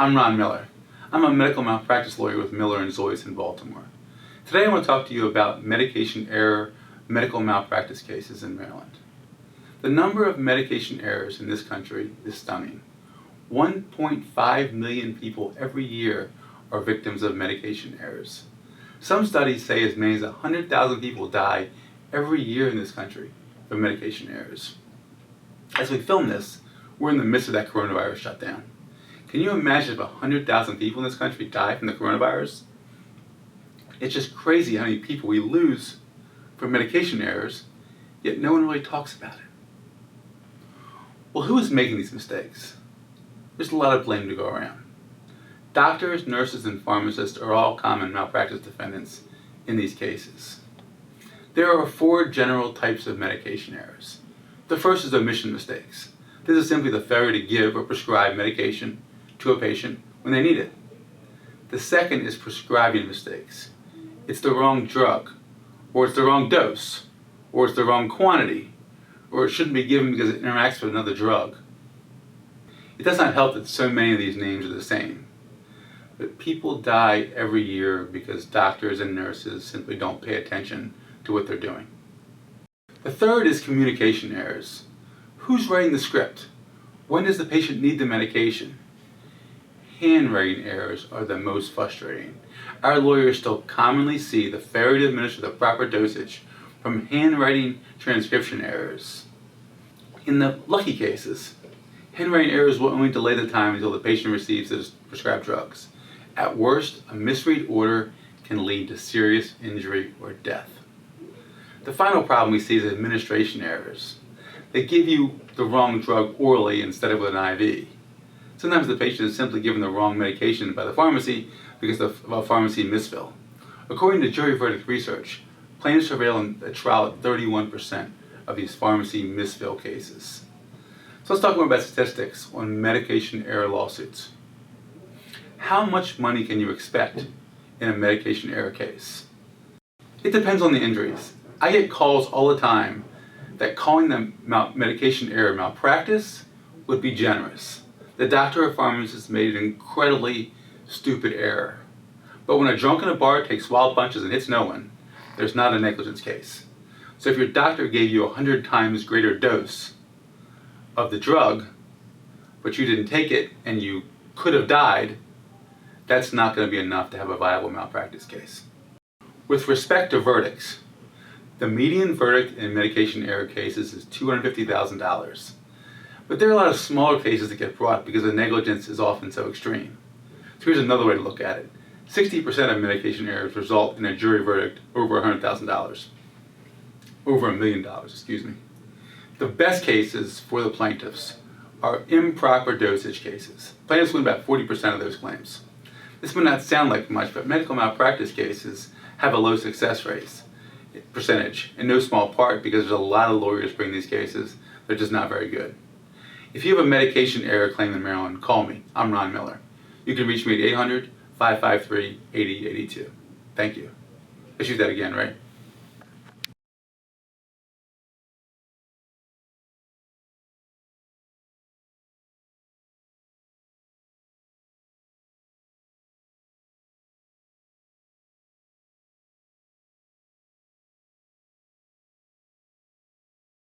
I'm Ron Miller. I'm a medical malpractice lawyer with Miller & Zoyce in Baltimore. Today I want to talk to you about medication error medical malpractice cases in Maryland. The number of medication errors in this country is stunning. 1.5 million people every year are victims of medication errors. Some studies say as many as 100,000 people die every year in this country from medication errors. As we film this, we're in the midst of that coronavirus shutdown. Can you imagine if 100,000 people in this country die from the coronavirus? It's just crazy how many people we lose from medication errors, yet no one really talks about it. Well, who is making these mistakes? There's a lot of blame to go around. Doctors, nurses, and pharmacists are all common malpractice defendants in these cases. There are 4 general types of medication errors. The first is omission mistakes. This is simply the failure to give or prescribe medication to a patient when they need it. The second is prescribing mistakes. It's the wrong drug, or it's the wrong dose, or it's the wrong quantity, or it shouldn't be given because it interacts with another drug. It does not help that so many of these names are the same. But people die every year because doctors and nurses simply don't pay attention to what they're doing. The third is communication errors. Who's writing the script? When does the patient need the medication? Handwriting errors are the most frustrating. Our lawyers still commonly see the failure to administer the proper dosage from handwriting transcription errors. In the lucky cases, handwriting errors will only delay the time until the patient receives the prescribed drugs. At worst, a misread order can lead to serious injury or death. The final problem we see is administration errors. They give you the wrong drug orally instead of with an IV. Sometimes the patient is simply given the wrong medication by the pharmacy because of a pharmacy misfill. According to jury verdict research, plaintiffs prevail in a trial at 31% of these pharmacy misfill cases. So let's talk more about statistics on medication error lawsuits. How much money can you expect in a medication error case? It depends on the injuries. I get calls all the time that calling them medication error malpractice would be generous. The doctor or pharmacist made an incredibly stupid error. But when a drunk in a bar takes wild punches and hits no one, there's not a negligence case. So if your doctor gave you 100 times greater dose of the drug, but you didn't take it and you could have died, that's not going to be enough to have a viable malpractice case. With respect to verdicts, the median verdict in medication error cases is $250,000. But there are a lot of smaller cases that get brought because the negligence is often so extreme. So here's another way to look at it. 60% of medication errors result in a jury verdict over $100,000. Over $1 million, excuse me. The best cases for the plaintiffs are improper dosage cases. Plaintiffs win about 40% of those claims. This may not sound like much, but medical malpractice cases have a low success rate percentage, in no small part because there's a lot of lawyers bring these cases. They're just not very good. If you have a medication error claim in Maryland, call me. I'm Ron Miller. You can reach me at 800-553-8082. Thank you. I shoot that again, right?